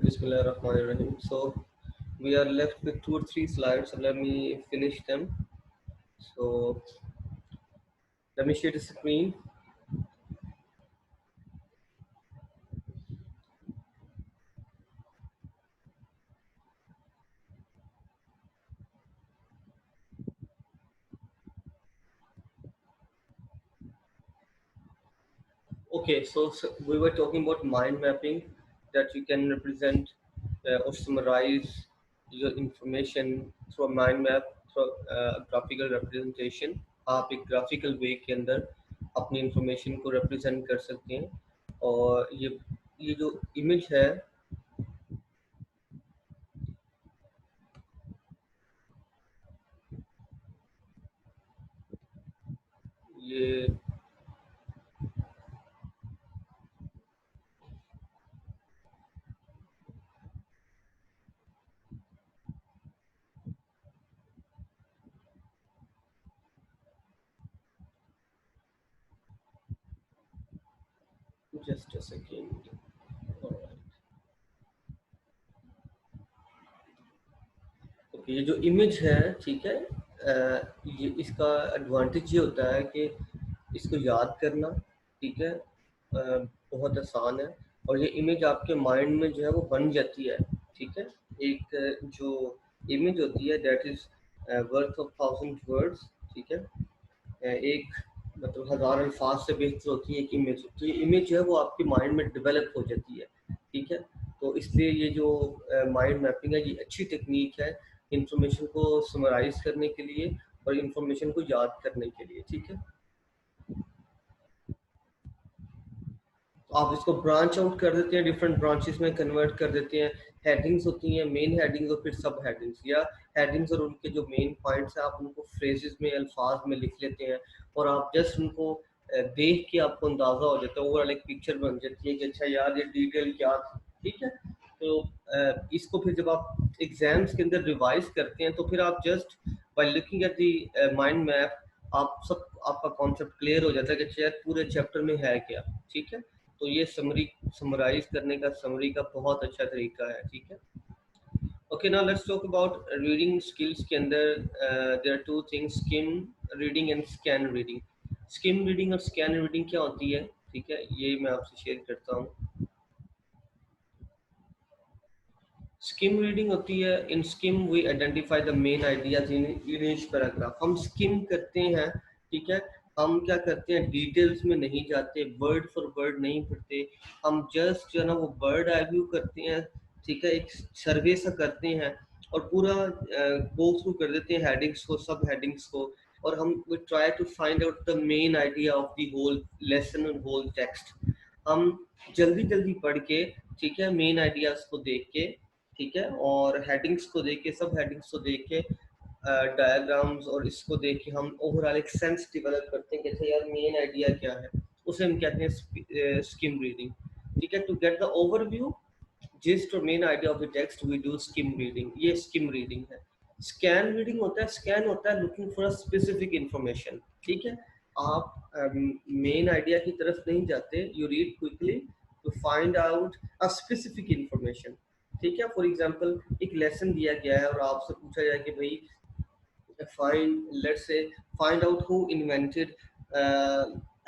Bismillahirrahmanirrahim. So we are left with 2 or 3 slides. So let me finish them. So let me share the screen. Okay, so we were talking about mind mapping, that you can represent or summarize your information through a mind map, through graphical representation. आप एक graphical way के अंदर अपनी information को represent कर सकते हैं और ये जो image है ये just a second. Alright. Okay, ये जो इमेज है, ठीक है, ये इसका एडवांटेज ये होता है कि इसको याद करना, ठीक है, बहुत आसान है और ये इमेज आपके माइंड में जो है वो बन जाती है, ठीक है। एक जो इमेज होती है that is worth of 1000 words, ठीक है। एक मतलब 1000 अल्फाज से बेहतर होती है एक इमेज। तो ये इमेज जो है वो आपके माइंड में डेवलप हो जाती है, ठीक है। तो इसलिए ये जो माइंड मैपिंग है ये अच्छी टेक्निक है इंफॉर्मेशन को समराइज करने के लिए और इंफॉर्मेशन को याद करने के लिए, ठीक है। तो आप इसको ब्रांच आउट कर देते हैं, डिफरेंट ब्रांचेस में कन्वर्ट कर देते हैं। हेडिंग्स होती हैं, मेन हेडिंग्स और फिर सब हेडिंग्स, या हेडिंग्स और उनके जो मेन पॉइंट्स हैं आप उनको फ्रेजेस में, अल्फाज में लिख लेते हैं और आप जस्ट उनको देख के आपको अंदाजा हो जाता है, ओवरऑल एक पिक्चर बन जाती है कि अच्छा यार ये डिटेल क्या थी, ठीक है। तो इसको फिर जब आप एग्जाम्स के अंदर रिवाइज करते हैं तो फिर आप just by looking at the mind map आप सब आपका कॉन्सेप्ट क्लियर हो जाता है कि अच्छा यार पूरे चैप्टर में है क्या, ठीक है। तो ये समराइज करने का, समरी का बहुत अच्छा तरीका है, ठीक है। Okay, now let's talk about reading skills के अंदर there are two things, skim reading and scan reading. Skim reading और स्कैन रीडिंग क्या होती है, ठीक है, ये मैं आपसे शेयर करता हूँ। स्किम रीडिंग होती है, in skim we identify the main ideas in each paragraph. हम स्किम करते हैं, ठीक है, हम क्या करते हैं डिटेल्स में नहीं जाते, वर्ड फॉर वर्ड नहीं पढ़ते, हम जस्ट जो है ना वो बर्ड आई व्यू करते हैं, ठीक है, एक सर्वे सा करते हैं और पूरा गो थ्रू कर देते हैं हेडिंग्स को, सब हेडिंग्स को, और हम we try to find out the main idea of the whole lesson और होल टेक्स्ट। हम जल्दी जल्दी पढ़ के, ठीक है, मेन आइडियाज को देख के, ठीक है, और हेडिंग्स को देख के, सब हेडिंग्स को देख के, डायग्राम्स और इसको देख के हम ओवरऑल एक सेंस डेवलप करते हैं कि अच्छा यार मेन आइडिया क्या है, उसे हम कहते हैं स्किम रीडिंग, ठीक है। To get the overview, gist और main idea of the text we do skim reading, ये स्किम रीडिंग है। स्कैन रीडिंग होता है, स्कैन होता है looking for a specific information, ठीक है। आप मेन आइडिया की तरफ नहीं जाते, you read quickly to find out a specific information, ठीक है। फॉर एग्जांपल एक लेसन दिया गया है और आपसे पूछा जाए कि भाई find out who invented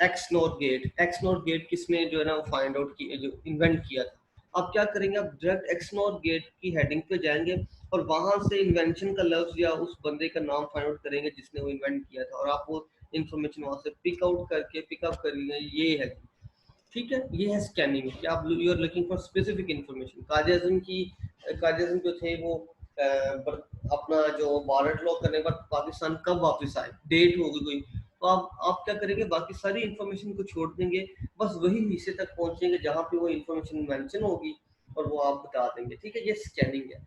x not gate. X not gate किसने जो है ना फाइंड आउट की, जो इन्वेंट किया था। आप क्या करेंगे, आप डायरेक्ट एक्स नॉट गेट की हेडिंग पे जाएंगे और वहां से इन्वेंशन का लफ्ज या उस बंदे का नाम फाइंड आउट करेंगे जिसने वो इन्वेंट किया था, और आप वो इन्फॉर्मेशन वहां से पिकअप करेंगे, ये है, ठीक है। ये है स्कैनिंग कि आप you are looking for specific information. Qazi Azam जो थे वो अपना जो वारंट लॉ करने के बाद पाकिस्तान कब वापस आए, डेट होगी कोई, तो आप क्या करेंगे, बाकी सारी इंफॉर्मेशन को छोड़ देंगे, बस वही हिस्से तक पहुंचेंगे जहां पे वो इंफॉर्मेशन मेंशन होगी और वो आप बता देंगे, ठीक है। ये स्कैनिंग है।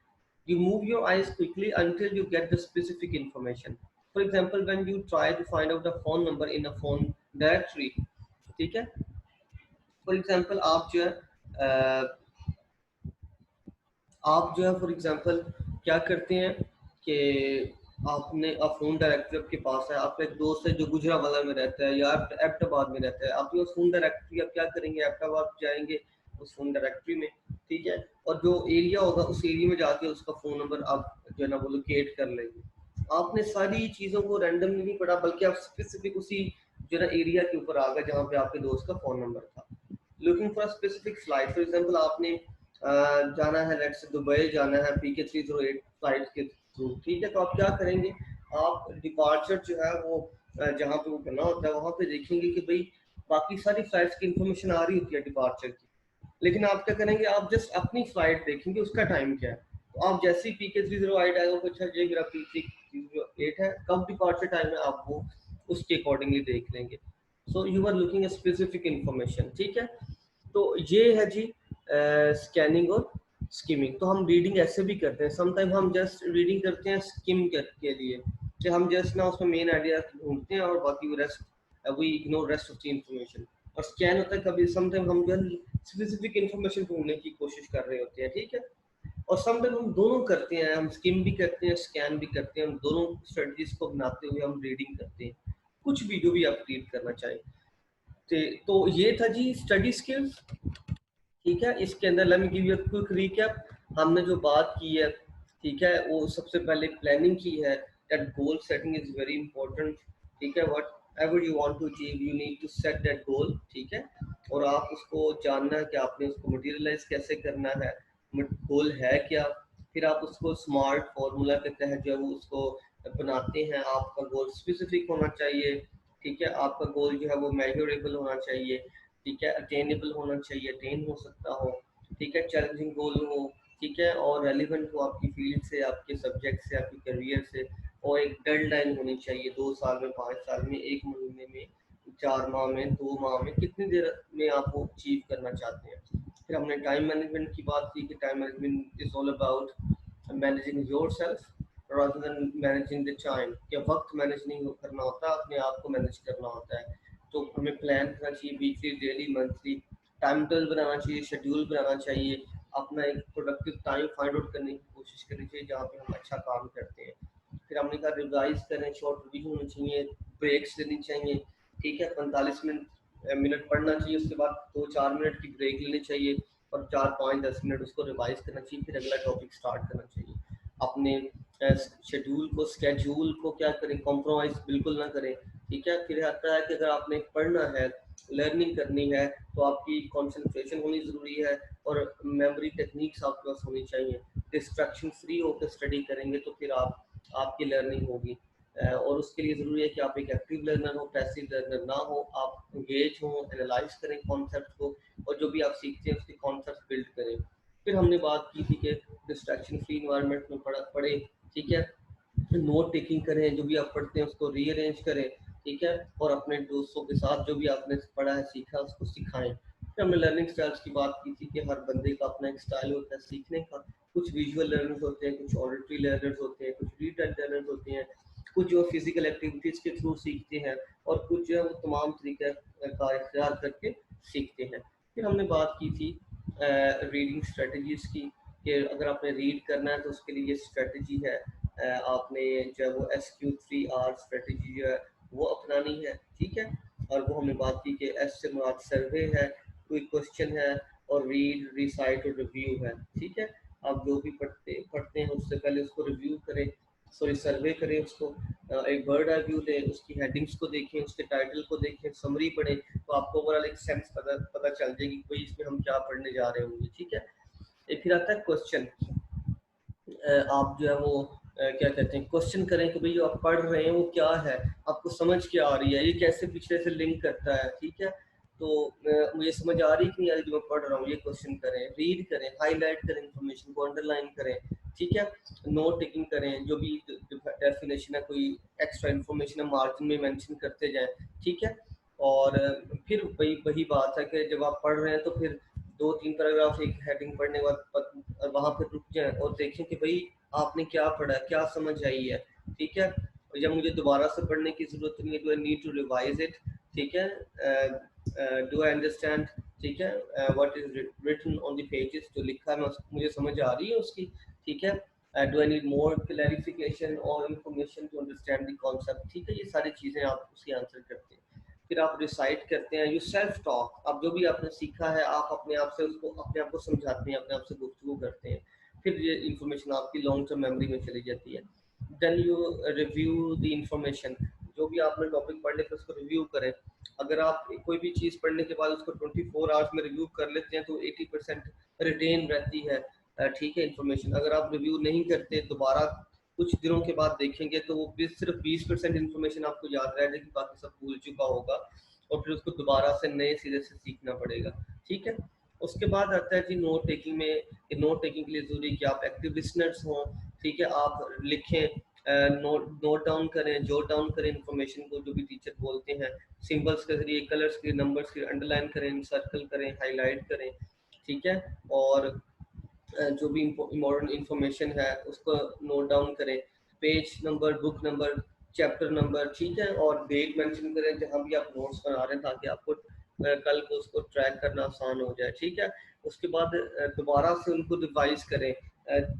You move your eyes quickly until you get the specific information. For example, when you try to find out a phone number in a phone directory, ठीक है। फॉर एग्जाम्पल आप जो है फॉर एग्जाम्पल क्या करते हैं कि आप फोन डायरेक्टरी आपके पास है, आपका एक दोस्त है जो गुजरावाला में रहता है या एबटाबाद में रहता है, आप जो फोन डायरेक्टरी आप क्या करेंगे, एबटाबाद जाएंगे उस फोन डायरेक्टरी में, ठीक है, और जो एरिया होगा उस एरिया में जाके उसका फ़ोन नंबर आप जो है ना वो लोकेट कर लेंगे। आपने सारी चीज़ों को रैंडमली नहीं पढ़ा, बल्कि आप स्पेसिफिक उसी जो है ना एरिया के ऊपर आ गए जहाँ पे आपके दोस्त का फ़ोन नंबर था। Looking for a specific flight, for example आपने जाना है, लेट्स से दुबई जाना है पीके 308 फ्लाइट के थ्रू, ठीक है, तो आप क्या करेंगे, आप डिपार्चर जो है वो जहाँ पे वो करना होता है वहाँ पे देखेंगे कि भाई बाकी सारी फ्लाइट्स की इंफॉर्मेशन आ रही होती है डिपार्चर की, लेकिन आप क्या करेंगे, आप जस्ट अपनी फ्लाइट देखेंगे उसका टाइम क्या है। तो आप जैसे ही PK 308 आएगा, अच्छा ये मेरा P308 है, कब डिपार्चर टाइम है, आप वो उसके अकॉर्डिंगली देख लेंगे। So you are looking a specific information, ठीक है। तो ये है जी स्कैनिंग और स्किमिंग। तो हम रीडिंग ऐसे भी करते हैं, समटाइम हम जस्ट रीडिंग करते हैं स्किम के लिए, कि हम जस्ट ना उसमें मेन आइडिया ढूंढते हैं और बाकी rest we ignore rest of the information. और स्कैन होता है कभी समटाइम हम जो स्पेसिफिक इंफॉर्मेशन ढूंढने की कोशिश कर रहे होते हैं, ठीक है। और समटाइम हम दोनों करते हैं, हम स्किम भी करते हैं, स्कैन भी करते हैं, हम दोनों स्ट्रेटजीज को बनाते हुए हम रीडिंग करते हैं, कुछ वीडियो भी आप रीड करना चाहें। तो ये था जी स्टडी स्किल्स, ठीक है। इसके अंदर let me give you a quick recap. हमने जो बात की है, ठीक है, वो सबसे पहले प्लानिंग की है, that goal setting is very important, ठीक है। Whatever you want to achieve you need to set that goal, ठीक है। और आप उसको जानना है कि आपने उसको मटेरियलाइज कैसे करना है, गोल है क्या। फिर आप उसको स्मार्ट फार्मूला के तहत जो है वो उसको बनाते हैं। आपका गोल स्पेसिफिक होना चाहिए, ठीक है। आपका गोल जो है वो मेजरेबल होना चाहिए, ठीक है, अटेनेबल होना चाहिए, अटेन हो सकता हो, ठीक है, चैलेंजिंग गोल हो, ठीक है, और रेलिवेंट हो आपकी फील्ड से, आपके सब्जेक्ट से, आपके करियर से। और एक डेडलाइन होनी चाहिए, 2 साल में, 5 साल में, 1 महीने में, 4 माह में, 2 माह में, कितनी देर में आप वो अचीव करना चाहते हैं। फिर हमने टाइम मैनेजमेंट की बात की कि time management is all about managing your self rather than managing the time, क्या वक्त मैनेज नहीं करना होता, अपने आप को मैनेज करना होता है। तो हमें प्लान करना चाहिए, weekly, daily, monthly time table बनाना चाहिए, शेड्यूल बनाना चाहिए, अपना एक प्रोडक्टिव टाइम फाइंड आउट करने की कोशिश करनी चाहिए जहाँ पे हम अच्छा काम करते हैं। फिर हमने कहा रिवाइज करें, शॉर्ट रिविजन होनी चाहिए, ब्रेक्स लेनी चाहिए, ठीक है, 45 मिनट पढ़ना चाहिए, उसके बाद 2-4 मिनट की ब्रेक लेनी चाहिए, और 4-5-10 मिनट उसको रिवाइज करना चाहिए, फिर अगला टॉपिक स्टार्ट करना चाहिए। अपने शेड्यूल को, स्केड्यूल को क्या करें, कॉम्प्रोमाइज बिल्कुल ना करें, ठीक है। फिर आता है कि अगर आपने पढ़ना है, लर्निंग करनी है, तो आपकी कंसंट्रेशन होनी ज़रूरी है, और मेमोरी टेक्निक्स आपके पास होनी चाहिए। डिस्ट्रैक्शन फ्री होकर स्टडी करेंगे तो फिर आपकी लर्निंग होगी। और उसके लिए ज़रूरी है कि आप एक एक्टिव लर्नर हो, पैसिव लर्नर ना हो, आप इंगेज हो, एनालाइज करें कॉन्सेप्ट को, और जो भी आप सीखते हैं उसके कॉन्सेप्ट बिल्ड करें। फिर हमने बात की थी कि डिस्ट्रैक्शन फ्री इन्वायरमेंट में पढ़े, ठीक है। नोट टेकिंग करें, जो भी आप पढ़ते हैं उसको रीअरेंज करें, ठीक है, और अपने दोस्तों के साथ जो भी आपने पढ़ा है, सीखा, उसको सिखाएं। फिर हमने लर्निंग स्टाइल्स की बात की थी कि हर बंदे का अपना एक स्टाइल होता है सीखने का। कुछ विजुअल लर्नर्स होते हैं, कुछ ऑडिटरी लर्नर्स होते हैं, कुछ रीड लर्नर्स होते हैं, कुछ जो फिजिकल एक्टिविटीज़ के थ्रू सीखते हैं, और कुछ जो है वो तमाम तरीके का इख्तियार करके सीखते हैं। फिर हमने बात की थी रीडिंग स्ट्रेटजीज़ की, कि अगर आपने रीड करना है तो उसके लिए ये स्ट्रेटजी है, आपने जो है वो SQ3R स्ट्रेटजी जो है वो अपनानी है, ठीक है। और वो हमने बात की कि एस से मुराद सर्वे है, क्विक क्वेश्चन है, और रीड, रिसाइट और रिव्यू है, ठीक है। आप जो भी पढ़ते हैं उससे पहले उसको रिव्यू करें, सॉरी सर्वे करें उसको, एक बर्ड आई व्यू दें, उसकी हेडिंग्स को देखें, उसके टाइटल को देखें, समरी पढ़ें, तो आपको ओवरऑल एक सेंस पता चल जाएगी कि भाई इसमें हम क्या पढ़ने जा रहे होंगे, ठीक है। एक फिर आता है क्वेश्चन। आप जो है वो क्या कहते हैं, क्वेश्चन करें कि भाई जो आप पढ़ रहे हैं वो क्या है, आपको समझ क्या आ रही है, ये कैसे पिछले से लिंक करता है, ठीक है। तो मुझे समझ आ रही कि नहीं आ रही जो मैं पढ़ रहा हूँ, ये क्वेश्चन करें, रीड करें, हाईलाइट करें, इंफॉर्मेशन को अंडरलाइन करें, ठीक है। नोट टेकिंग करें, जो भी डेफिनेशन है, कोई एक्स्ट्रा इन्फॉर्मेशन है, मार्जिन में मेंशन करते जाएं, ठीक है। और फिर वही वही बात है कि जब आप पढ़ रहे हैं तो फिर 2-3 पैराग्राफ एक हेडिंग पढ़ने के बाद वहाँ पर रुक जाएं और देखें कि भाई आपने क्या पढ़ा है, क्या समझ आई है, ठीक है। और जब मुझे दोबारा से पढ़ने की जरूरत नहीं है, do I need to revise it, ठीक है, डू आई अंडरस्टैंड, ठीक है, what is written on the pages, जो लिखा है मुझे समझ आ रही है उसकी, ठीक है। Do I need more clarification or information to understand the concept, ठीक है। ये सारी चीज़ें आप उसकी आंसर करते हैं। फिर आप रिसाइट करते हैं, यू सेल्फ टॉक, अब जो भी आपने सीखा है आप अपने आप से उसको अपने आप को समझाते हैं, अपने आप से गुफ्तगू करते हैं, फिर ये इंफॉर्मेशन आपकी लॉन्ग टर्म मेमोरी में चली जाती है। Then you review the information, जो भी आपने टॉपिक पढ़ लिया उसको रिव्यू करें। अगर आप कोई भी चीज़ पढ़ने के बाद उसको 24 आवर्स में रिव्यू कर लेते हैं तो 80% रिटेन रहती है, ठीक है इन्फॉर्मेशन। अगर आप रिव्यू नहीं करते, दोबारा कुछ दिनों के बाद देखेंगे तो वो सिर्फ 20% इन्फॉर्मेशन आपको याद रह जाएगी, बाकी सब भूल चुका होगा और फिर उसको दोबारा से नए सिरे से सीखना पड़ेगा, ठीक है। उसके बाद आता है जी नोट टेकिंग में। नोट टेकिंग के लिए जरूरी कि आप एक्टिव लिसनर्स हों, ठीक है, आप लिखें, नोट डाउन करें, जोट डाउन करें इन्फॉर्मेशन को जो भी टीचर बोलते हैं, सिंबल्स के जरिए, कलर्स के, नंबर्स के, अंडरलाइन करें, सर्कल करें, हाईलाइट करें, ठीक है। और जो भी इम्पोर्टेंट इंफॉर्मेशन है उसको नोट डाउन करें, page number, book number, chapter number, ठीक है, और डेट मेंशन करें जहाँ भी आप नोट्स बना रहे हैं ताकि आपको कल को उसको ट्रैक करना आसान हो जाए, ठीक है। उसके बाद दोबारा से उनको रिवाइज करें,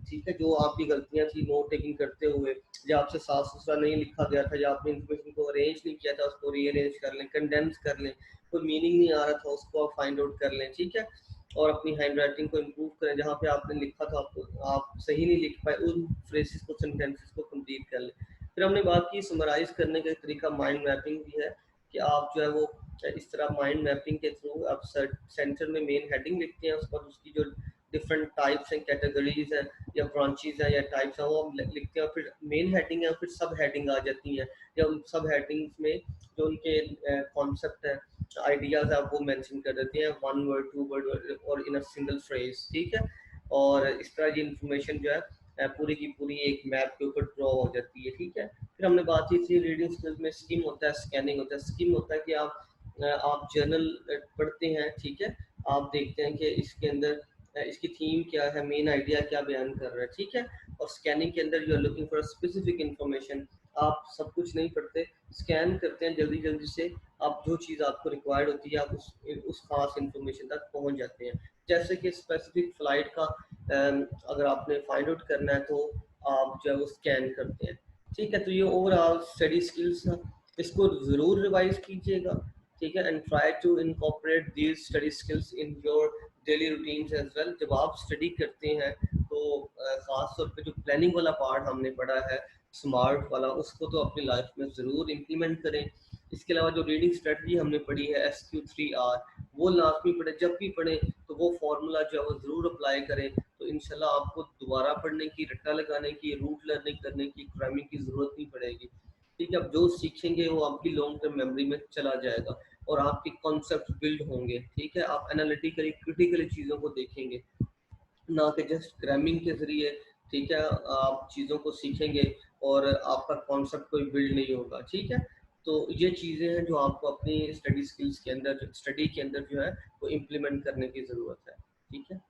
ठीक है, जो आपकी गलतियां थी नोट टेकिंग करते हुए, या आपसे साफ सुथरा नहीं लिखा गया था, या आपने इन्फॉर्मेशन को अरेंज नहीं किया था उसको रीअरेंज कर लें, कंडेंस कर लें, कोई मीनिंग नहीं आ रहा था उसको आप फाइंड आउट कर लें, ठीक है। और अपनी हैंड राइटिंग को इम्प्रूव करें, जहाँ पे आपने लिखा था आपको आप सही नहीं लिख पाए उन फ्रेजेस को, सेंटेंसेस को कंप्लीट कर लें। फिर हमने बात की समराइज करने का एक तरीका माइंड मैपिंग भी है, कि आप जो है वो इस तरह माइंड मैपिंग के थ्रू आप सेंटर में मेन हेडिंग लिखते हैं, उसके बाद उसकी जो डिफरेंट टाइप्स हैं, कैटेगरीज हैं या ब्रांचेज हैं या टाइप्स हैं वो हम लिखते हैं, और फिर मेन हेडिंग है और फिर सब हेडिंग आ जाती हैं, या उन सब हेडिंग्स में जो उनके कॉन्सेप्ट हैं, आइडियाज आप वो मेंशन कर देते हैं, वन वर्ड, टू वर्ड और इन अ सिंगल फ्रेज, ठीक है। और इस तरह ये इंफॉर्मेशन जो है पूरी की पूरी एक मैप के ऊपर ड्रॉ हो जाती है, ठीक है। फिर हमने बात की थी रीडिंग स्किल्स में स्किम होता है, स्कैनिंग होता है। स्किम होता है कि आप जर्नल पढ़ते हैं, ठीक है, आप देखते हैं कि इसके अंदर इसकी थीम क्या है, मेन आइडिया क्या बयान कर रहा है, ठीक है। और स्कैनिंग के अंदर you are looking for specific information, आप सब कुछ नहीं पढ़ते, स्कैन करते हैं जल्दी जल्दी से, आप जो चीज़ आपको रिक्वायर्ड होती है आप उस खास इन्फॉर्मेशन तक पहुंच जाते हैं। जैसे कि स्पेसिफिक फ्लाइट का अगर आपने फाइंड आउट करना है तो आप जो है वो स्कैन करते हैं, ठीक है। तो ये ओवरऑल स्टडी स्किल्स था, इसको ज़रूर रिवाइज कीजिएगा, ठीक है, and try to incorporate these study skills in your daily routines as well. जब आप स्टडी करते हैं तो ख़ास तौर पे जो प्लानिंग वाला पार्ट हमने पढ़ा है, स्मार्ट वाला, उसको तो अपनी लाइफ में ज़रूर इम्प्लीमेंट करें। इसके अलावा जो रीडिंग स्ट्रेटजी हमने पढ़ी है SQ3R, वो लाजमी पढ़े, जब भी पढ़े तो वो फार्मूला जो है वो ज़रूर अप्लाई करें, तो इंशाल्लाह आपको दोबारा पढ़ने की, रट्टा लगाने की, रूट लर्निंग करने की, क्रैमिंग की ज़रूरत नहीं पड़ेगी, ठीक है। अब जो सीखेंगे वो आपकी लॉन्ग टर्म मेमोरी में चला जाएगा और आपके कॉन्सेप्ट बिल्ड होंगे, ठीक है। आप एनालिटिकली, क्रिटिकली चीज़ों को देखेंगे, ना कि जस्ट क्रैमिंग के ज़रिए, ठीक है, आप चीज़ों को सीखेंगे और आपका कॉन्सेप्ट कोई बिल्ड नहीं होगा, ठीक है। तो ये चीज़ें हैं जो आपको अपनी स्टडी स्किल्स के अंदर, स्टडी के अंदर जो है वो इम्प्लीमेंट करने की ज़रूरत है, ठीक है।